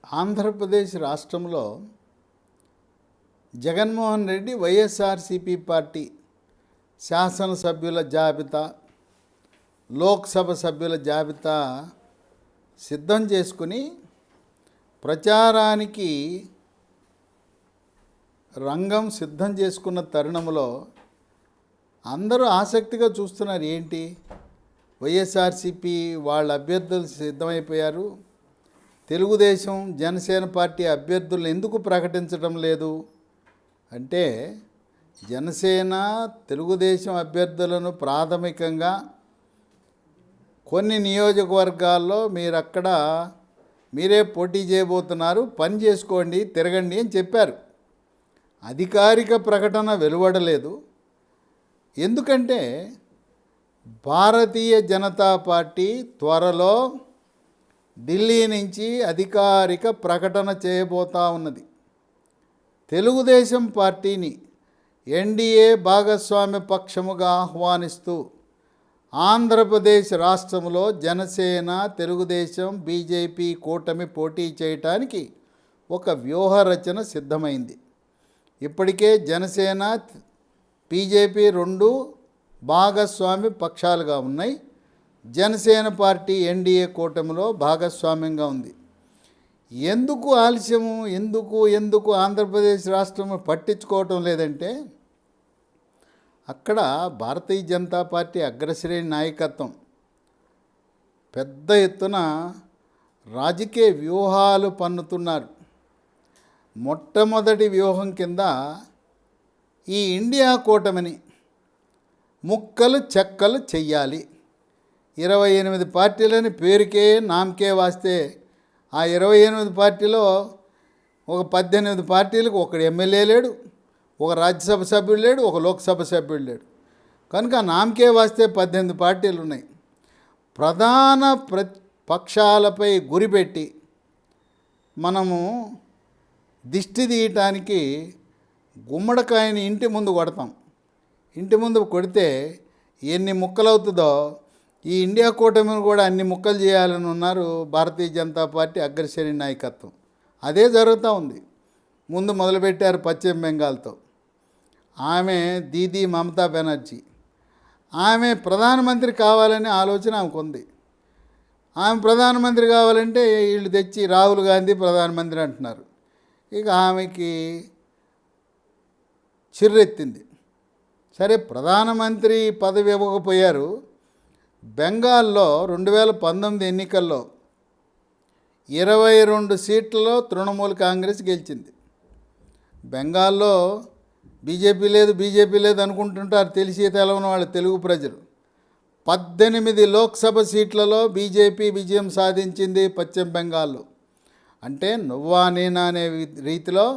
ఆంధ్రప్రదేశ్ రాష్ట్రంలో జగన్మోహన్ రెడ్డి వైఎస్ఆర్సీపీ పార్టీ శాసనసభ్యుల జాబితా, లోక్సభ సభ్యుల జాబితా సిద్ధం చేసుకుని ప్రచారానికి రంగం సిద్ధం చేసుకున్న తరుణంలో అందరూ ఆసక్తిగా చూస్తున్నారు. ఏంటి, వైఎస్ఆర్సీపీ వాళ్ళ అభ్యర్థులు సిద్ధమైపోయారు, తెలుగుదేశం జనసేన పార్టీ అభ్యర్థులను ఎందుకు ప్రకటించడం లేదు అంటే, జనసేన తెలుగుదేశం అభ్యర్థులను ప్రాథమికంగా కొన్ని నియోజకవర్గాల్లో మీరే పోటీ చేయబోతున్నారు, పని చేసుకోండి, తిరగండి అని చెప్పారు. అధికారిక ప్రకటన వెలువడలేదు. ఎందుకంటే భారతీయ జనతా పార్టీ త్వరలో ఢిల్లీ నుంచి అధికారిక ప్రకటన చేయబోతా ఉన్నది. తెలుగుదేశం పార్టీని ఎన్డీఏ భాగస్వామ్య పక్షముగా ఆహ్వానిస్తూ ఆంధ్రప్రదేశ్ రాష్ట్రంలో జనసేన, తెలుగుదేశం, బీజేపీ కూటమి పోటీ చేయటానికి ఒక వ్యూహరచన సిద్ధమైంది. ఇప్పటికే జనసేన, బీజేపీ రెండు భాగస్వామ్య పక్షాలుగా ఉన్నాయి. జనసేన పార్టీ ఎన్డీఏ కూటమిలో భాగస్వామ్యంగా ఉంది. ఎందుకు ఆలస్యము, ఎందుకు ఆంధ్రప్రదేశ్ రాష్ట్రం పట్టించుకోవటం లేదంటే, అక్కడ భారతీయ జనతా పార్టీ అగ్రశ్రేణి నాయకత్వం పెద్ద ఎత్తున రాజకీయ వ్యూహాలు పన్నుతున్నారు. మొట్టమొదటి వ్యూహం కింద ఈ ఇండియా కూటమిని ముక్కలు చెక్కలు చెయ్యాలి. 28 పార్టీలని పేరుకే నామకే వాస్తే ఆ 28 పార్టీలో ఒక 18 పార్టీలకు ఒకడు ఎమ్మెల్యే లేడు, ఒక రాజ్యసభ సభ్యుడు లేడు, ఒక లోక్సభ సభ్యుడు లేడు. కనుక నామకే వాస్తే 18 పార్టీలు ఉన్నాయి. ప్రధాన పక్షాలపై గురిపెట్టి మనము దిష్టి తీయటానికి గుమ్మడికాయని ఇంటి ముందు కొడతాం. ఇంటి ముందు కొడితే ఎన్ని ముక్కలవుతుందో ఈ ఇండియా కూటమిని కూడా అన్ని ముక్కలు చేయాలని ఉన్నారు భారతీయ జనతా పార్టీ అగ్రశ్రేణి నాయకత్వం. అదే జరుగుతూ ఉంది. ముందు మొదలుపెట్టారు పశ్చిమ బెంగాల్తో. ఆమె దీదీ మమతా బెనర్జీ, ఆమె ప్రధానమంత్రి కావాలనే ఆలోచన ఆమెకు ఉంది. ఆమె ప్రధానమంత్రి కావాలంటే వీళ్ళు తెచ్చి రాహుల్ గాంధీ ప్రధానమంత్రి అంటున్నారు. ఇక ఆమెకి చిర్రెత్తింది. సరే, ప్రధానమంత్రి పదవి ఇవ్వకపోయారు. బెంగాల్లో 2019 ఎన్నికల్లో 22 సీట్లలో తృణమూల్ కాంగ్రెస్ గెలిచింది. బెంగాల్లో బీజేపీ లేదు అనుకుంటుంటారు తెలిసి తెలవని వాళ్ళు తెలుగు ప్రజలు. 18 లోక్సభ సీట్లలో బీజేపీ విజయం సాధించింది పశ్చిమ బెంగాల్లో. అంటే నువ్వా నేనా అనే రీతిలో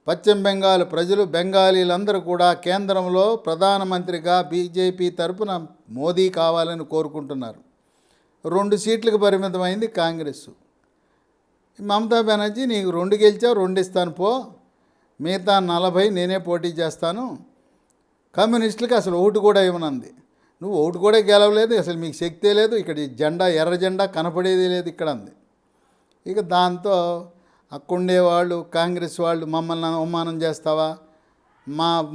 పశ్చిమ బెంగాల్ ప్రజలు, బెంగాలీలందరూ కూడా కేంద్రంలో ప్రధానమంత్రిగా బీజేపీ తరపున మోదీ కావాలని కోరుకుంటున్నారు. 2 సీట్లకు పరిమితమైంది కాంగ్రెస్. మమతా బెనర్జీ, నీకు 2 గెలిచావు, 2 ఇస్తాను పో, మిగతా 40 నేనే పోటీ చేస్తాను, కమ్యూనిస్టులకి అసలు ఓటు కూడా ఇవ్వనంది. నువ్వు ఓటు కూడా గెలవలేదు, అసలు మీకు శక్తే లేదు, ఇక్కడ జెండా ఎర్ర జెండా కనపడేది లేదు ఇక్కడ అంది. ఇక దాంతో అక్కడుండేవాళ్ళు కాంగ్రెస్ వాళ్ళు, మమ్మల్ని అవమానం చేస్తావా,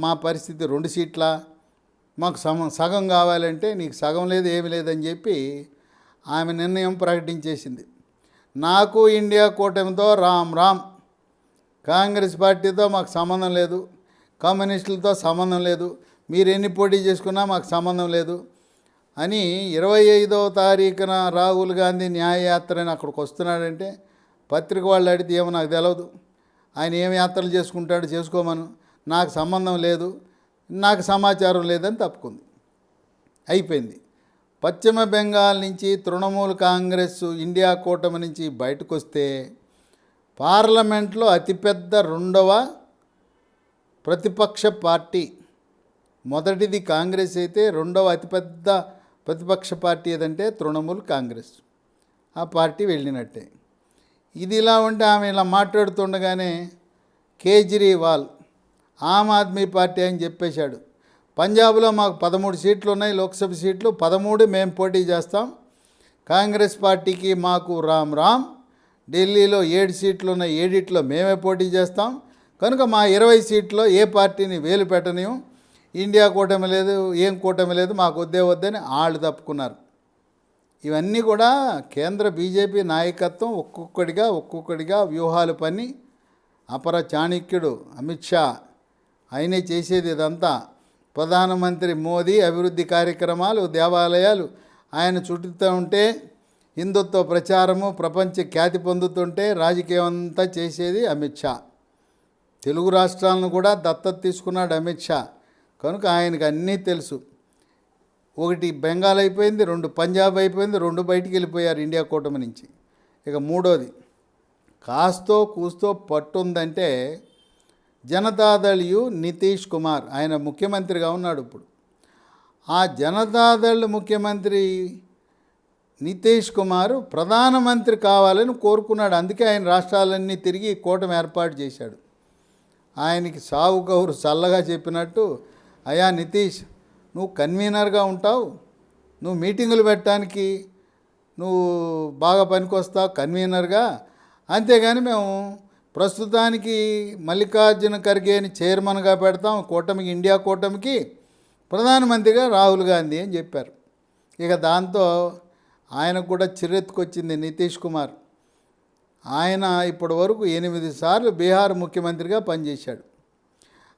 మా పరిస్థితి 2 సీట్లా, మాకు సగం కావాలంటే నీకు సగం లేదు, ఏమి లేదని చెప్పి ఆమె నిర్ణయం ప్రకటించేసింది. నాకు ఇండియా కూటమితో రామ్, కాంగ్రెస్ పార్టీతో మాకు సంబంధం లేదు, కమ్యూనిస్టులతో సంబంధం లేదు, మీరు ఎన్ని పోటీ చేసుకున్నా మాకు సంబంధం లేదు అని 25వ తారీఖున రాహుల్ గాంధీ న్యాయయాత్రని అక్కడికి వస్తున్నాడంటే పత్రిక వాళ్ళు అడిగితే ఏమో నాకు తెలియదు, ఆయన ఏమి యాత్రలు చేసుకుంటాడో చేసుకోమను, నాకు సంబంధం లేదు, నాకు సమాచారం లేదని తప్పుకుంది. అయిపోయింది. పశ్చిమ బెంగాల్ నుంచి తృణమూల్ కాంగ్రెస్ ఇండియా కూటమి నుంచి బయటకు వస్తే పార్లమెంట్లో అతిపెద్ద 2వ ప్రతిపక్ష పార్టీ. మొదటిది కాంగ్రెస్ అయితే 2వ అతిపెద్ద ప్రతిపక్ష పార్టీ ఏదంటే తృణమూల్ కాంగ్రెస్. ఆ పార్టీ వెళ్ళినట్టే. ఇది ఇలా ఉంటే ఆమె ఇలా మాట్లాడుతుండగానే కేజ్రీవాల్ ఆమ్ ఆద్మీ పార్టీ అని చెప్పేశాడు, పంజాబ్లో మాకు 13 సీట్లు ఉన్నాయి, లోక్సభ సీట్లు 13 మేము పోటీ చేస్తాం, కాంగ్రెస్ పార్టీకి మాకు రామ్, ఢిల్లీలో 7 సీట్లు ఉన్న 7 మేమే పోటీ చేస్తాం, కనుక మా 20 సీట్లో ఏ పార్టీని వేలు పెట్టనియం, ఇండియా కూటమి లేదు, ఏం కూటమి లేదు, మాకు వద్దని వాళ్ళు తప్పుకున్నారు. ఇవన్నీ కూడా కేంద్ర బీజేపీ నాయకత్వం ఒక్కొక్కడిగా వ్యూహాలు పన్ని అపర చాణక్యుడు అమిత్ షా ఆయనే చేసేది ఇదంతా. ప్రధానమంత్రి మోదీ అభివృద్ధి కార్యక్రమాలు, దేవాలయాలు ఆయన చుట్టూ ఉంటే, హిందుత్వ ప్రచారము ప్రపంచ ఖ్యాతి పొందుతుంటే రాజకీయం అంతా చేసేది అమిత్ షా. తెలుగు రాష్ట్రాలను కూడా దత్తత తీసుకున్నాడు అమిత్ షా, కనుక ఆయనకు అన్నీ తెలుసు. 1 బెంగాల్ అయిపోయింది, 2 పంజాబ్ అయిపోయింది, 2 బయటికి వెళ్ళిపోయారు ఇండియా కూటమి నుంచి. ఇక 3వది కాస్తో కూస్తో పట్టుందంటే జనతాదళ్ నితీష్ కుమార్, ఆయన ముఖ్యమంత్రిగా ఉన్నాడు ఇప్పుడు. ఆ జనతాదళ్ ముఖ్యమంత్రి నితీష్ కుమార్ ప్రధానమంత్రి కావాలని కోరుకున్నాడు. అందుకే ఆయన రాష్ట్రాలన్నీ తిరిగి కూటమి ఏర్పాటు చేశాడు. ఆయనకి సావు కౌరు చల్లగా చెప్పినట్టు, అయ్యా నితీష్, నువ్వు కన్వీనర్గా ఉంటావు, నువ్వు మీటింగులు పెట్టడానికి నువ్వు బాగా పనికొస్తావు కన్వీనర్గా, అంతేగాని మేము ప్రస్తుతానికి మల్లికార్జున ఖర్గేని చైర్మన్గా పెడతాం కూటమికి, ఇండియా కూటమికి, ప్రధానమంత్రిగా రాహుల్ గాంధీ అని చెప్పారు. ఇక దాంతో ఆయనకు కూడా చిరెత్తుకొచ్చింది నితీష్ కుమార్. ఆయన ఇప్పటి వరకు 8 సార్లు బీహార్ ముఖ్యమంత్రిగా పనిచేశాడు.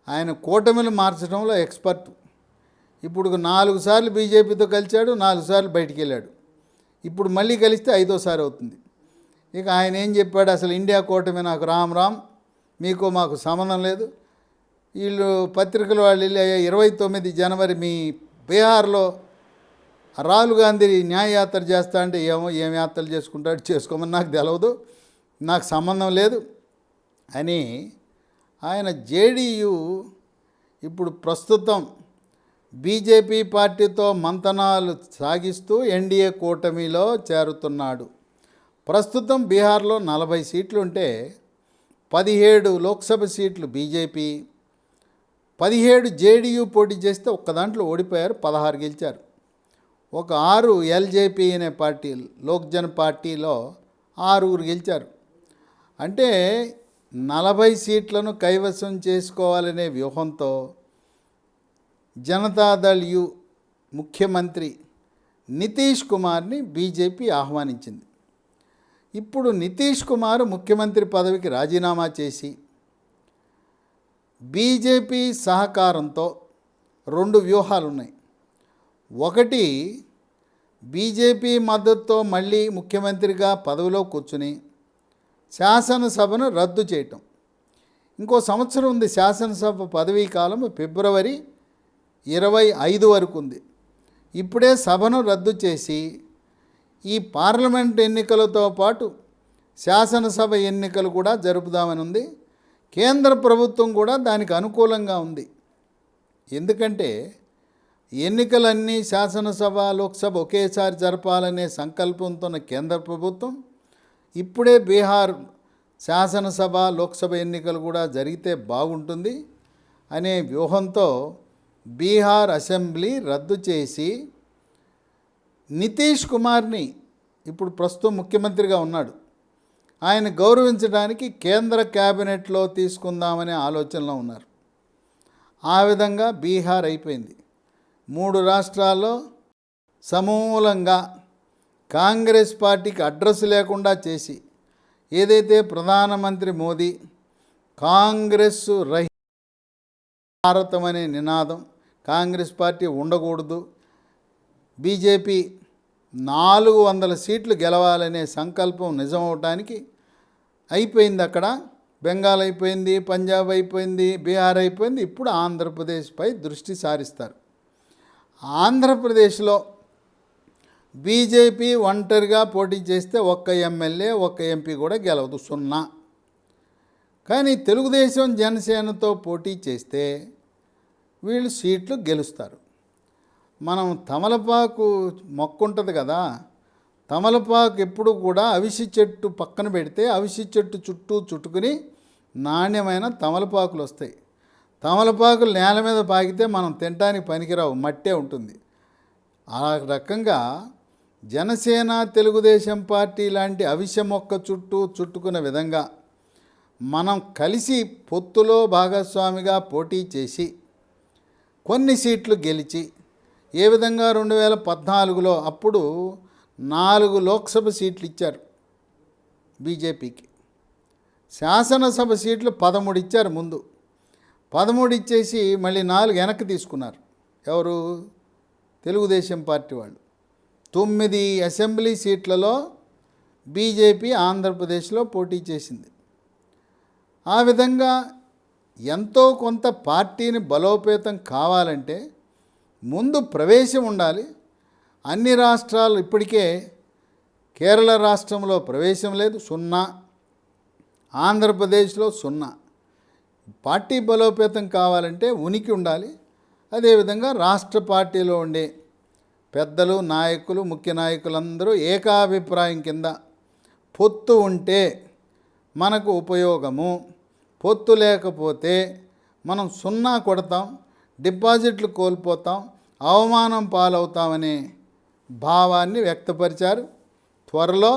ఆయన కూటమిలు మార్చడంలో ఎక్స్పర్ట్. ఇప్పుడు 4 సార్లు బీజేపీతో కలిశాడు, 4 సార్లు బయటికి వెళ్ళాడు. ఇప్పుడు మళ్ళీ కలిస్తే 5వసారి అవుతుంది. ఇక ఆయన ఏం చెప్పాడు, అసలు ఇండియా కూటమి నాకు రామ్ మీకు మాకు సంబంధం లేదు. వీళ్ళు పత్రికలు వాళ్ళు వెళ్ళి 29 జనవరి మీ బీహార్లో రాహుల్ గాంధీ న్యాయయాత్ర చేస్తా అంటే ఏం యాత్రలు చేసుకుంటాడు, చేసుకోమని నాకు తెలియదు, నాకు సంబంధం లేదు అని ఆయన జేడీయూ ఇప్పుడు ప్రస్తుతం బీజేపీ పార్టీతో మంతనాలు సాగిస్తూ ఎన్డీఏ కూటమిలో చేరుతున్నాడు. ప్రస్తుతం బీహార్లో 40 సీట్లు ఉంటే 17 లోక్సభ సీట్లు బీజేపీ, 17 జేడీయూ పోటీ చేస్తే ఒక్క దాంట్లో ఓడిపోయారు, 16 గెలిచారు. ఒక 6 ఎల్జేపీ అనే పార్టీ, లోక్జన్ పార్టీలో 6 గెలిచారు. అంటే 40 సీట్లను కైవసం చేసుకోవాలనే వ్యూహంతో జనతాదళ్ ముఖ్యమంత్రి నితీష్ కుమార్ని బీజేపీ ఆహ్వానించింది. ఇప్పుడు నితీష్ కుమార్ ముఖ్యమంత్రి పదవికి రాజీనామా చేసి బీజేపీ సహకారంతో 2 వ్యూహాలు ఉన్నాయి. ఒకటి, బీజేపీ మద్దతుతో మళ్ళీ ముఖ్యమంత్రిగా పదవిలో కూర్చుని శాసనసభను రద్దు చేయటం. ఇంకో సంవత్సరం ఉంది శాసనసభ పదవీ కాలం, ఫిబ్రవరి 25 వరకు ఉంది. ఇప్పుడే సభను రద్దు చేసి ఈ పార్లమెంట్ ఎన్నికలతో పాటు శాసనసభ ఎన్నికలు కూడా జరుపుదామని ఉంది. కేంద్ర ప్రభుత్వం కూడా దానికి అనుకూలంగా ఉంది. ఎందుకంటే ఎన్నికలన్నీ శాసనసభ లోక్సభ ఒకేసారి జరపాలనే సంకల్పంతో ఉన్న కేంద్ర ప్రభుత్వం ఇప్పుడే బీహార్ శాసనసభ లోక్సభ ఎన్నికలు కూడా జరిగితే బాగుంటుంది అనే వ్యూహంతో బీహార్ అసెంబ్లీ రద్దు చేసి నితీష్ కుమార్ని, ఇప్పుడు ప్రస్తుతం ముఖ్యమంత్రిగా ఉన్నాడు, ఆయన గౌరవించడానికి కేంద్ర క్యాబినెట్లో తీసుకుందామనే ఆలోచనలో ఉన్నారు. ఆ విధంగా బీహార్ అయిపోయింది. 3 రాష్ట్రాల్లో సమూలంగా కాంగ్రెస్ పార్టీకి అడ్రస్ లేకుండా చేసి, ఏదైతే ప్రధానమంత్రి మోదీ కాంగ్రెస్ రహిత భారతం అనే నినాదం, కాంగ్రెస్ పార్టీ ఉండకూడదు, బీజేపీ 400 సీట్లు గెలవాలనే సంకల్పం నిజమవటానికి అయిపోయింది. అక్కడ బెంగాల్ అయిపోయింది, పంజాబ్ అయిపోయింది, బీహార్ అయిపోయింది. ఇప్పుడు ఆంధ్రప్రదేశ్పై దృష్టి సారిస్తారు. ఆంధ్రప్రదేశ్లో బీజేపీ ఒంటరిగా పోటీ చేస్తే ఒక్క ఎమ్మెల్యే, ఒక్క ఎంపీ కూడా గెలవదు, 0. కానీ తెలుగుదేశం జనసేనతో పోటీ చేస్తే వీళ్ళు సీట్లు గెలుస్తారు. మనం తమలపాకు మొక్క ఉంటుంది కదా, తమలపాకు ఎప్పుడు కూడా అవిసి చెట్టు పక్కన పెడితే అవిసి చెట్టు చుట్టూ చుట్టుకుని నాణ్యమైన తమలపాకులు వస్తాయి. తమలపాకులు నేల మీద పాకితే మనం తినడానికి పనికిరావు, మట్టే ఉంటుంది. ఆ రకంగా జనసేన తెలుగుదేశం పార్టీ లాంటి అవిసె మొక్క చుట్టూ చుట్టుకునే విధంగా మనం కలిసి పొత్తులో భాగస్వామిగా పోటీ చేసి కొన్ని సీట్లు గెలిచి ఏ విధంగా 2014లో అప్పుడు 4 లోక్సభ సీట్లు ఇచ్చారు బీజేపీకి, శాసనసభ సీట్లు 13 ఇచ్చారు. ముందు 13 ఇచ్చేసి మళ్ళీ 4 వెనక్కి తీసుకున్నారు. ఎవరు? తెలుగుదేశం పార్టీ వాళ్ళు. 9 అసెంబ్లీ సీట్లలో బీజేపీ ఆంధ్రప్రదేశ్లో పోటీ చేసింది. ఆ విధంగా ఎంతో కొంత పార్టీని బలోపేతం కావాలంటే ముందు ప్రవేశం ఉండాలి. అన్ని రాష్ట్రాలు ఇప్పటికే కేరళ రాష్ట్రంలో ప్రవేశం లేదు, 0. ఆంధ్రప్రదేశ్లో 0. పార్టీ బలోపేతం కావాలంటే ఉనికి ఉండాలి. అదేవిధంగా రాష్ట్ర పార్టీలో ఉండే పెద్దలు, నాయకులు, ముఖ్య నాయకులందరూ ఏకాభిప్రాయం కింద పొత్తు ఉంటే మనకు ఉపయోగము, పొత్తు లేకపోతే మనం 0 కొడతాం, డిపాజిట్లు కోల్పోతాం, అవమానం పాలవుతామనే భావాన్ని వ్యక్తపరిచారు. త్వరలో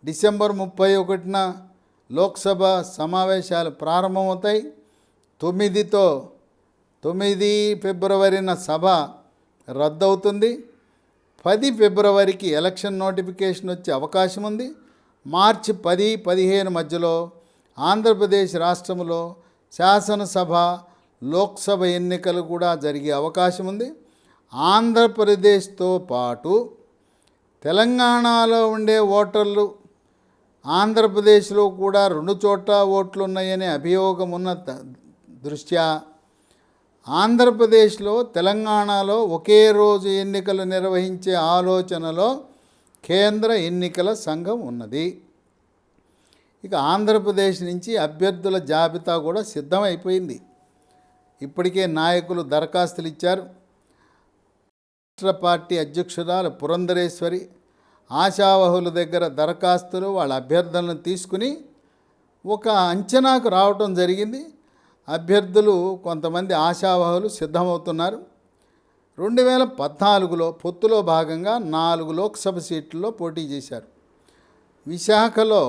డిసెంబర్ 31న లోక్సభ సమావేశాలు ప్రారంభమవుతాయి. 9 ఫిబ్రవరిన సభ రద్దవుతుంది. 10 ఫిబ్రవరికి ఎలక్షన్ నోటిఫికేషన్ వచ్చే అవకాశం ఉంది. మార్చి 10, 15 మధ్యలో ఆంధ్రప్రదేశ్ రాష్ట్రంలో శాసనసభ, లోక్సభ ఎన్నికలు కూడా జరిగే అవకాశం ఉంది. ఆంధ్రప్రదేశ్తో పాటు తెలంగాణలో ఉండే ఓటర్లు ఆంధ్రప్రదేశ్లో కూడా 2 చోట్ల ఓట్లు ఉన్నాయనే అభియోగం ఉన్న దృష్ట్యా ఆంధ్రప్రదేశ్లో, తెలంగాణలో ఒకే రోజు ఎన్నికలు నిర్వహించే ఆలోచనలో కేంద్ర ఎన్నికల సంఘం ఉన్నది. ఇక ఆంధ్రప్రదేశ్ నుంచి అభ్యర్థుల జాబితా కూడా సిద్ధమైపోయింది. ఇప్పటికే నాయకులు దరఖాస్తులు ఇచ్చారు. రాష్ట్ర పార్టీ అధ్యక్షురాలు పురంధరేశ్వరి ఆశావహుల దగ్గర దరఖాస్తులు, వాళ్ళ అభ్యర్థులను తీసుకుని ఒక అంచనాకు రావటం జరిగింది. అభ్యర్థులు కొంతమంది ఆశావహులు సిద్ధమవుతున్నారు. 2014లో పొత్తులో భాగంగా 4 లోక్సభ సీట్లలో పోటీ చేశారు. విశాఖలో,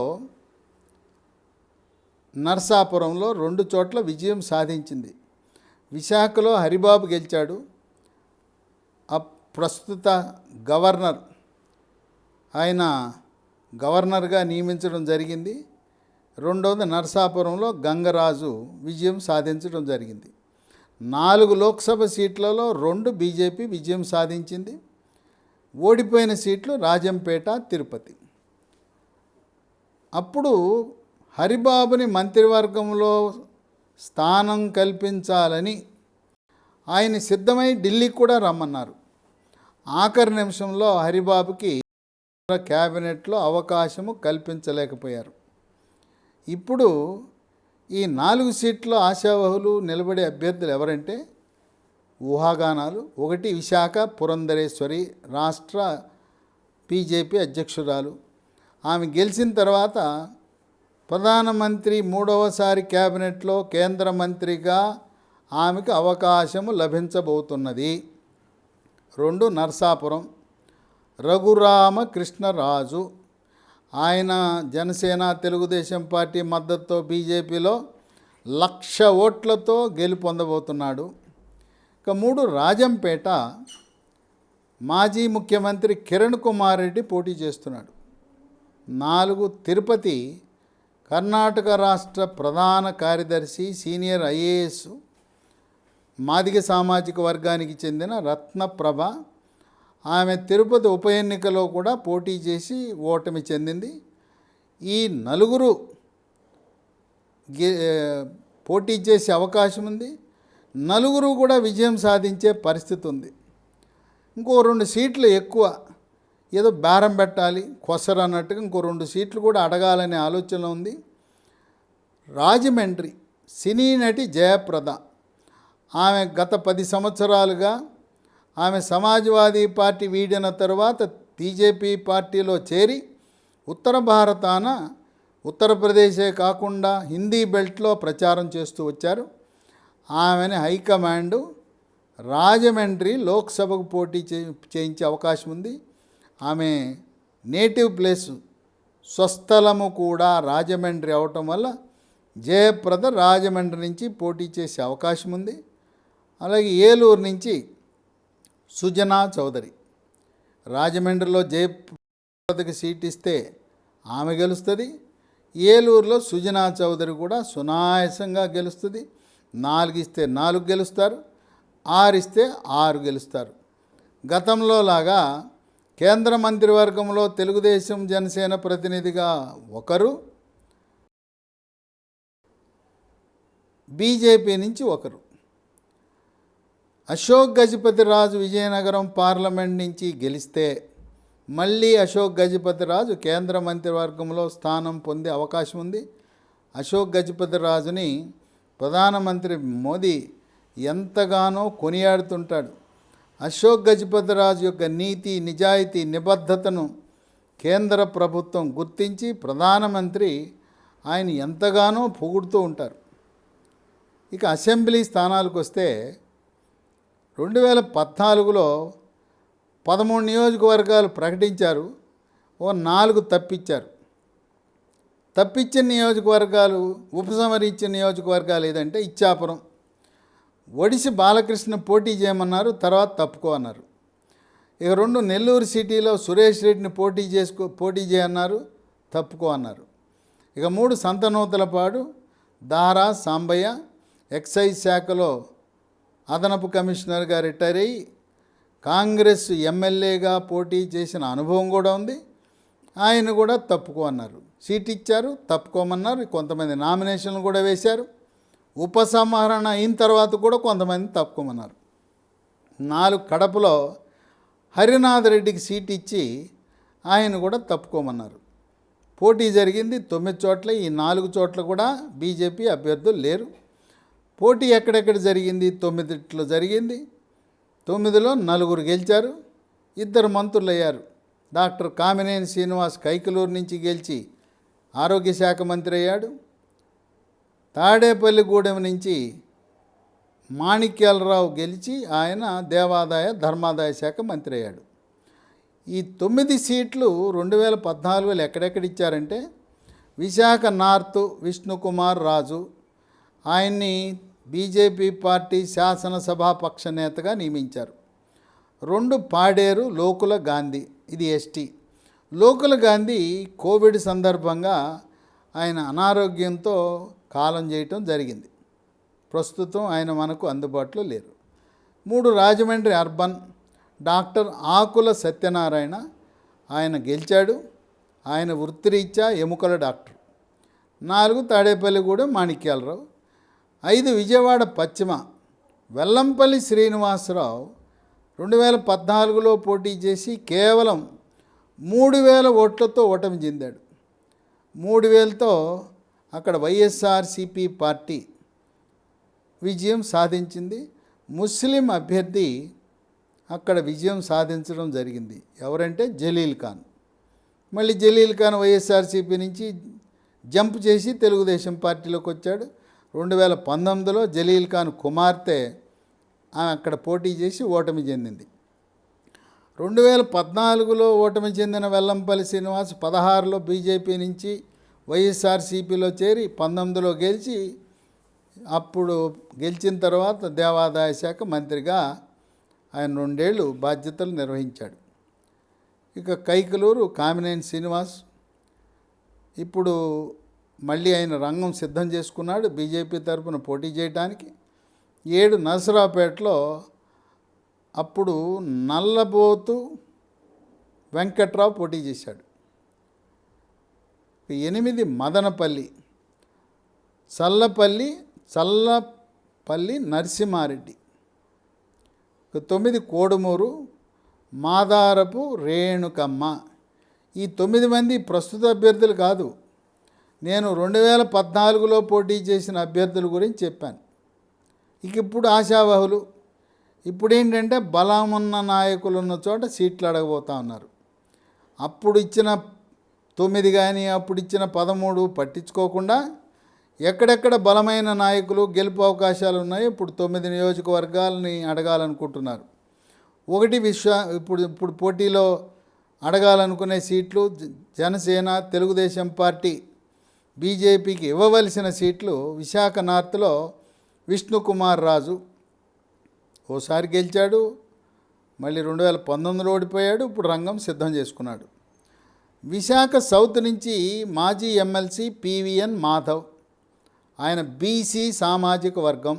నర్సాపురంలో 2 చోట్ల విజయం సాధించింది. విశాఖలో హరిబాబు గెలిచాడు. ప్రస్తుత గవర్నర్, ఆయన గవర్నర్గా నియమించడం జరిగింది. రెండవది నర్సాపురంలో గంగరాజు విజయం సాధించడం జరిగింది. 4 లోక్సభ సీట్లలో 2 బీజేపీ విజయం సాధించింది. ఓడిపోయిన సీట్లు రాజంపేట, తిరుపతి. అప్పుడు హరిబాబుని మంత్రివర్గంలో స్థానం కల్పించాలని ఆయన సిద్ధమై ఢిల్లీకి కూడా రమ్మన్నారు. ఆఖరి నిమిషంలో హరిబాబుకి క్యాబినెట్లో అవకాశము కల్పించలేకపోయారు. ఇప్పుడు ఈ 4 సీట్ల ఆశావహులు నిలబడే అభ్యర్థులు ఎవరంటే ఊహాగానాలు. 1 విశాఖ పురంధరేశ్వరి, రాష్ట్ర బీజేపీ అధ్యక్షురాలు. ఆమె గెలిచిన తర్వాత ప్రధానమంత్రి 3వసారి క్యాబినెట్లో కేంద్ర మంత్రిగా ఆమెకు అవకాశము లభించబోతున్నది. 2 నర్సాపురం రఘురామకృష్ణరాజు, ఆయన జనసేన తెలుగుదేశం పార్టీ మద్దతుతో బీజేపీలో 1,00,000 ఓట్లతో గెలుపొందబోతున్నాడు. ఇక 3 రాజంపేట, మాజీ ముఖ్యమంత్రి కిరణ్ కుమార్ రెడ్డి పోటీ చేస్తున్నాడు. 4 తిరుపతి, కర్ణాటక రాష్ట్ర ప్రధాన కార్యదర్శి, సీనియర్ ఐఏఎస్, మాదిగ సామాజిక వర్గానికి చెందిన రత్నప్రభ. ఆమె తిరుపతి ఉప ఎన్నికలో కూడా పోటీ చేసి ఓటమి చెందింది. ఈ 4 పోటీ చేసే అవకాశం ఉంది. 4 కూడా విజయం సాధించే పరిస్థితి ఉంది. ఇంకో 2 సీట్లు ఎక్కువ, ఏదో బేరం పెట్టాలి కొసరు అన్నట్టుగా ఇంకో 2 సీట్లు కూడా అడగాలనే ఆలోచన ఉంది. రాజమండ్రి సినీ నటి జయప్రద, ఆమె గత 10 సంవత్సరాలుగా ఆమె సమాజ్వాదీ పార్టీ వీడిన తరువాత బీజేపీ పార్టీలో చేరి ఉత్తర భారతాన, ఉత్తరప్రదేశే కాకుండా హిందీ బెల్ట్లో ప్రచారం చేస్తూ వచ్చారు. ఆమెని హైకమాండ్ రాజమండ్రి లోక్సభకు పోటీ చేయించే అవకాశం ఉంది. ఆమె నేటివ్ ప్లేసు స్వస్థలము కూడా రాజమండ్రి అవటం వల్ల జయప్రద రాజమండ్రి నుంచి పోటీ చేసే అవకాశం ఉంది. అలాగే ఏలూరు నుంచి సుజనా చౌదరి, రాజమండ్రిలో జయప్రదకి సీట్ ఇస్తే ఆమె గెలుస్తుంది. ఏలూరులో సుజనా చౌదరి కూడా సునాయాసంగా గెలుస్తుంది. 4 ఇస్తే 4 గెలుస్తారు, 6 ఇస్తే 6 గెలుస్తారు. గతంలో లాగా కేంద్ర మంత్రివర్గంలో తెలుగుదేశం జనసేన ప్రతినిధిగా ఒకరు, బీజేపీ నుంచి ఒకరు. అశోక్ గజపతిరాజు విజయనగరం పార్లమెంట్ నుంచి గెలిస్తే మళ్ళీ అశోక్ గజపతిరాజు కేంద్ర మంత్రివర్గంలో స్థానం పొందే అవకాశం ఉంది. అశోక్ గజపతిరాజుని ప్రధానమంత్రి మోదీ ఎంతగానో కొనియాడుతుంటాడు. అశోక్ గజపతిరాజు యొక్క నీతి, నిజాయితీ, నిబద్ధతను కేంద్ర ప్రభుత్వం గుర్తించి ప్రధానమంత్రి ఆయన ఎంతగానో పొగుడుతూ ఉంటారు. ఇక అసెంబ్లీ స్థానాలకు వస్తే 2014లో 13 నియోజకవర్గాలు ప్రకటించారు, 4 తప్పించారు. తప్పించిన నియోజకవర్గాలు, ఉపసంహరించిన నియోజకవర్గాలు ఏదంటే ఇచ్చాపురం, ఒడిసి బాలకృష్ణ పోటీ చేయమన్నారు, తర్వాత తప్పుకో అన్నారు. ఇక 2 నెల్లూరు సిటీలో సురేష్ రెడ్డిని పోటీ చేయన్నారు, తప్పుకో అన్నారు. ఇక 3 సంతనూతలపాడు, దారా సాంబయ్య ఎక్సైజ్ శాఖలో అదనపు కమిషనర్గా రిటైర్ అయ్యి కాంగ్రెస్ ఎమ్మెల్యేగా పోటీ చేసిన అనుభవం కూడా ఉంది. ఆయన కూడా తప్పుకో అన్నారు. సీట్ ఇచ్చారు, తప్పుకోమన్నారు. కొంతమంది నామినేషన్లు కూడా వేశారు. ఉపసంహరణ అయిన తర్వాత కూడా కొంతమంది తప్పుకోమన్నారు. 4 కడపలో హరినాథ్ రెడ్డికి సీట్ ఇచ్చి ఆయన కూడా తప్పుకోమన్నారు. పోటీ జరిగింది 9 చోట్ల. ఈ 4 చోట్ల కూడా బీజేపీ అభ్యర్థులు లేరు. పోటీ ఎక్కడెక్కడ జరిగింది? 9 జరిగింది. 9లో 4 గెలిచారు, 2 మంత్రులు అయ్యారు. డాక్టర్ కామినేని శ్రీనివాస్ కైకలూరు నుంచి గెలిచి ఆరోగ్య శాఖ మంత్రి అయ్యాడు. తాడేపల్లిగూడెం నుంచి మాణిక్యాలరావు గెలిచి ఆయన దేవాదాయ ధర్మాదాయ శాఖ మంత్రి అయ్యాడు. ఈ 9 సీట్లు 2014లో ఎక్కడెక్కడ ఇచ్చారంటే విశాఖ నార్త్ విష్ణుకుమార్ రాజు, ఆయన్ని బీజేపీ పార్టీ శాసనసభాపక్ష నేతగా నియమించారు. 2 పాడేరు లోకుల గాంధీ, ఇది ఎస్టీ. లోకుల గాంధీ కోవిడ్ సందర్భంగా ఆయన అనారోగ్యంతో కాలం చేయటం జరిగింది. ప్రస్తుతం ఆయన మనకు అందుబాటులో లేరు. 3 రాజమండ్రి అర్బన్, డాక్టర్ ఆకుల సత్యనారాయణ, ఆయన గెలిచాడు. ఆయన వృత్తిరీత్యా ఎముకల డాక్టర్. 4 తాడేపల్లిగూడెం మాణిక్యాలరావు. 5 విజయవాడ పశ్చిమ, వెల్లంపల్లి శ్రీనివాసరావు 2014లో పోటీ చేసి కేవలం 3000 ఓట్లతో ఓటమి చెందాడు. 3000తో అక్కడ వైఎస్ఆర్సీపీ పార్టీ విజయం సాధించింది. ముస్లిం అభ్యర్థి అక్కడ విజయం సాధించడం జరిగింది. ఎవరంటే జలీల్ ఖాన్. మళ్ళీ జలీల్ ఖాన్ వైఎస్ఆర్సీపీ నుంచి జంప్ చేసి తెలుగుదేశం పార్టీలోకి వచ్చాడు. 2019లో జలీల్ ఖాన్ కుమార్తె అక్కడ పోటీ చేసి ఓటమి చెందింది. 2014లో ఓటమి చెందిన వెల్లంపల్లి శ్రీనివాస్ 16లో బీజేపీ నుంచి వైఎస్ఆర్సీపీలో చేరి 19లో గెలిచి, అప్పుడు గెలిచిన తర్వాత దేవాదాయ శాఖ మంత్రిగా ఆయన 2 ఏళ్ళు బాధ్యతలు నిర్వహించాడు. ఇక కైకలూరు కామినేని శ్రీనివాస్ ఇప్పుడు మళ్ళీ ఆయన రంగం సిద్ధం చేసుకున్నాడు బీజేపీ తరఫున పోటీ చేయడానికి. 7 నరసరావుపేటలో అప్పుడు నల్లబోతు వెంకట్రావు పోటీ చేశాడు. 8 మదనపల్లి, చల్లపల్లి నరసింహారెడ్డి. 9 కోడుమూరు, మాదారపు రేణుకమ్మ. ఈ 9 మంది ప్రస్తుత అభ్యర్థులు కాదు. నేను 2014లో పోటీ చేసిన అభ్యర్థుల గురించి చెప్పాను. ఇక ఇప్పుడు ఆశావహులు. ఇప్పుడు ఏంటంటే బలమున్న నాయకులు ఉన్న చోట సీట్లు అడగబోతా ఉన్నారు. అప్పుడు ఇచ్చిన 9 కానీ అప్పుడు ఇచ్చిన 13 పట్టించుకోకుండా ఎక్కడెక్కడ బలమైన నాయకులు గెలుపు అవకాశాలు ఉన్నాయో ఇప్పుడు 9 నియోజకవర్గాలని అడగాలనుకుంటున్నారు. ఒకటి ఇప్పుడు పోటీలో అడగాలనుకునే సీట్లు జనసేన, తెలుగుదేశం పార్టీ, బీజేపీకి ఇవ్వవలసిన సీట్లు విశాఖ నార్త్లో విష్ణుకుమార్ రాజు ఓసారి గెలిచాడు, మళ్ళీ 2019లో ఓడిపోయాడు, ఇప్పుడు రంగం సిద్ధం చేసుకున్నాడు. విశాఖ సౌత్ నుంచి మాజీ ఎమ్మెల్సీ పివిఎన్ మాధవ్, ఆయన బీసీ సామాజిక వర్గం.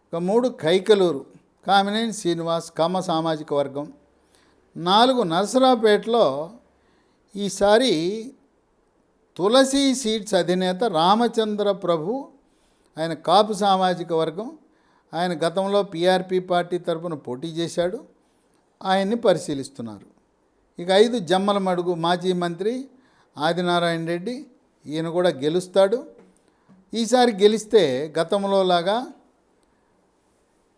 ఇక 3 కైకలూరు కామినేని శ్రీనివాస్ కమ్మ సామాజిక వర్గం. 4 నరసరావుపేటలో ఈసారి తులసి సీట్స్ అధినేత రామచంద్ర ప్రభు, ఆయన కాపు సామాజిక వర్గం. ఆయన గతంలో పీఆర్పీ పార్టీ తరపున పోటీ చేశాడు, ఆయన్ని పరిశీలిస్తున్నారు. ఇక 5 జమ్మలమడుగు మాజీ మంత్రి ఆదినారాయణ రెడ్డి, ఈయన కూడా గెలుస్తాడు. ఈసారి గెలిస్తే గతంలో లాగా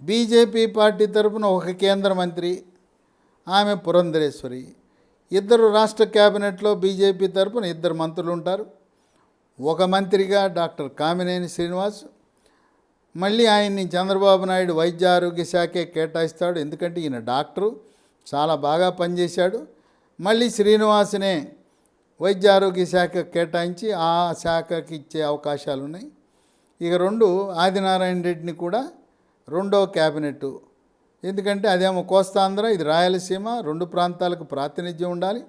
బీజేపీ పార్టీ తరపున ఒక కేంద్ర మంత్రి, ఆమె పురంధరేశ్వరి, 2 రాష్ట్ర క్యాబినెట్లో బీజేపీ తరపున 2 మంత్రులు ఉంటారు. ఒక మంత్రిగా డాక్టర్ కామినేని శ్రీనివాస్, మళ్ళీ ఆయన్ని చంద్రబాబు నాయుడు వైద్య ఆరోగ్య శాఖే కేటాయిస్తాడు, ఎందుకంటే ఈయన డాక్టరు, చాలా బాగా పనిచేశాడు. మళ్ళీ శ్రీనివాసునే వైద్య ఆరోగ్య శాఖ కేటాయించి ఆ శాఖకి ఇచ్చే అవకాశాలు ఉన్నాయి. ఇక 2 ఆదినారాయణ రెడ్డిని కూడా 2వ క్యాబినెట్, ఎందుకంటే అదేమో కోస్తాంధ్ర, ఇది రాయలసీమ, 2 ప్రాంతాలకు ప్రాతినిధ్యం ఉండాలి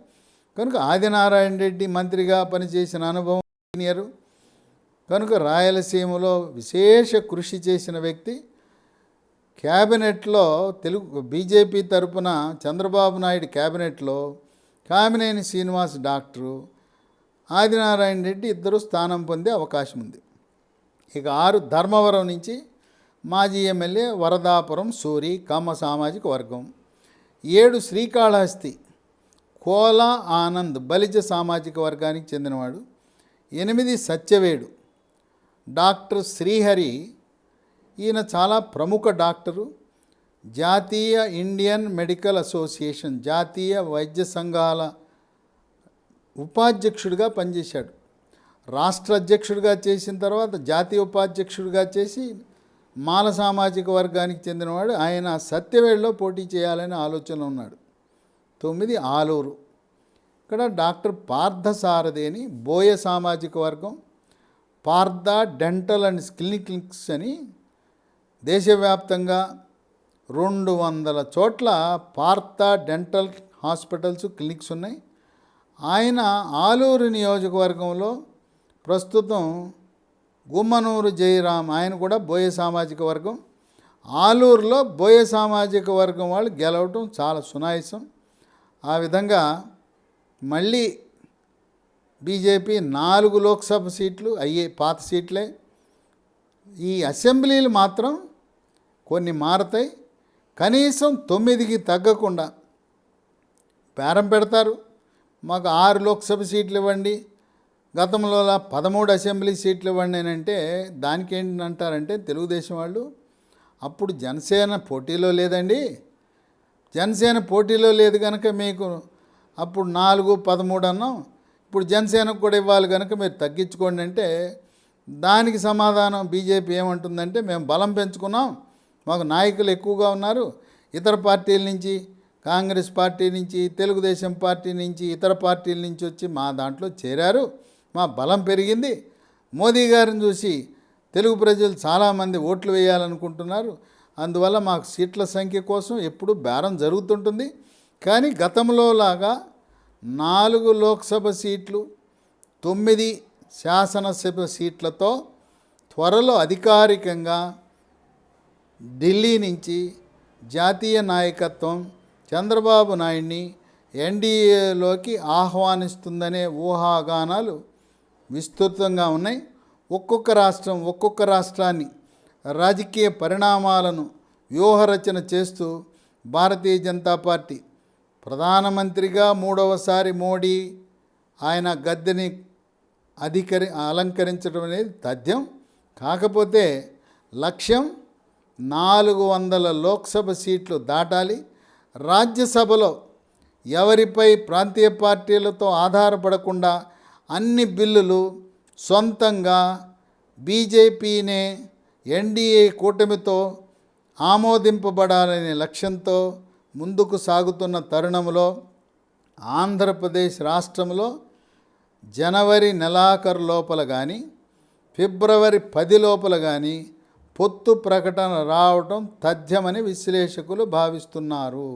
కనుక ఆదినారాయణ రెడ్డి మంత్రిగా పనిచేసిన అనుభవం సీనియరు కనుక రాయలసీమలో విశేష కృషి చేసిన వ్యక్తి. క్యాబినెట్లో బీజేపీ తరపున చంద్రబాబు నాయుడు క్యాబినెట్లో కామినేని శ్రీనివాస్ డాక్టరు, ఆదినారాయణ రెడ్డి 2 స్థానం పొందే అవకాశం ఉంది. ఇక 6 ధర్మవరం నుంచి మాజీ ఎమ్మెల్యే వరదాపురం సూరి కమ్మ సామాజిక వర్గం. 7 శ్రీకాళహస్తి కోల ఆనంద్ బలిజ సామాజిక వర్గానికి చెందినవాడు. 8 సత్యవేడు డాక్టర్ శ్రీహరి, ఈయన చాలా ప్రముఖ డాక్టరు, జాతీయ ఇండియన్ మెడికల్ అసోసియేషన్ జాతీయ వైద్య సంఘాల ఉపాధ్యక్షుడిగా పనిచేశాడు. రాష్ట్ర అధ్యక్షుడిగా చేసిన తర్వాత జాతీయ ఉపాధ్యక్షుడిగా చేసి మాల సామాజిక వర్గానికి చెందినవాడు. ఆయన సత్యవేడులో పోటీ చేయాలనే ఆలోచన ఉన్నాడు. 9 ఆలూరు, ఇక్కడ డాక్టర్ పార్థసారథి అని బోయ సామాజిక వర్గం. పార్థ డెంటల్ అండ్ క్లినిక్స్ అని దేశవ్యాప్తంగా 200 చోట్ల పార్థ డెంటల్ హాస్పిటల్స్, క్లినిక్స్ ఉన్నాయి. ఆయన ఆలూరు నియోజకవర్గంలో ప్రస్తుతం గుమ్మనూరు జయరాం, ఆయన కూడా బోయ సామాజిక వర్గం. ఆలూరులో బోయ సామాజిక వర్గం వాళ్ళు గెలవటం చాలా సునాయాసం. ఆ విధంగా మళ్ళీ బీజేపీ 4 లోక్సభ సీట్లు అయ్యే పాత సీట్లే. ఈ అసెంబ్లీలు మాత్రం కొన్ని మారతాయి. కనీసం 9కి తగ్గకుండా బేరం పెడతారు. మాకు 6 లోక్సభ సీట్లు ఇవ్వండి, గతంలో 13 అసెంబ్లీ సీట్లు ఇవ్వండి అని అంటే దానికి ఏంటంటారంటే తెలుగుదేశం వాళ్ళు, అప్పుడు జనసేన పోటీలో లేదండి, జనసేన పోటీలో లేదు కనుక మీకు అప్పుడు 4, 13 అన్నాం, ఇప్పుడు జనసేనకు కూడా ఇవ్వాలి కనుక మీరు తగ్గించుకోండి అంటే దానికి సమాధానం బీజేపీ ఏమంటుందంటే, మేము బలం పెంచుకున్నాం, మాకు నాయకులు ఎక్కువగా ఉన్నారు, ఇతర పార్టీల నుంచి, కాంగ్రెస్ పార్టీ నుంచి, తెలుగుదేశం పార్టీ నుంచి, ఇతర పార్టీల నుంచి వచ్చి మా దాంట్లో చేరారు, మా బలం పెరిగింది, మోదీ గారిని చూసి తెలుగు ప్రజలు చాలామంది ఓట్లు వేయాలనుకుంటున్నారు, అందువల్ల మాకు సీట్ల సంఖ్య కోసం ఎప్పుడు బేరం జరుగుతుంటుంది. కానీ గతంలో లాగా 4 లోక్సభ సీట్లు 9 శాసనసభ సీట్లతో త్వరలో అధికారికంగా ఢిల్లీ నుంచి జాతీయ నాయకత్వం చంద్రబాబు నాయుడిని ఎన్డీఏలోకి ఆహ్వానిస్తుందనే ఊహాగానాలు విస్తృతంగా ఉన్నాయి. ఒక్కొక్క రాష్ట్రాన్ని రాజకీయ పరిణామాలను వ్యూహరచన చేస్తూ భారతీయ జనతా పార్టీ ప్రధానమంత్రిగా 3వసారి మోడీ ఆయన గద్దెని అలంకరించడం అనేది తథ్యం. కాకపోతే లక్ష్యం 400 లోక్సభ సీట్లు దాటాలి. రాజ్యసభలో ఎవరిపై ప్రాంతీయ పార్టీలతో ఆధారపడకుండా అన్ని బిల్లులు సొంతంగా బీజేపీనే ఎన్డీఏ కూటమితో ఆమోదింపబడాలనే లక్ష్యంతో ముందుకు సాగుతున్న తరుణంలో ఆంధ్రప్రదేశ్ రాష్ట్రంలో జనవరి నెలాఖరు లోపల కానీ ఫిబ్రవరి 10 లోపల కానీ పొత్తు ప్రకటన రావటం తథ్యమని విశ్లేషకులు భావిస్తున్నారు.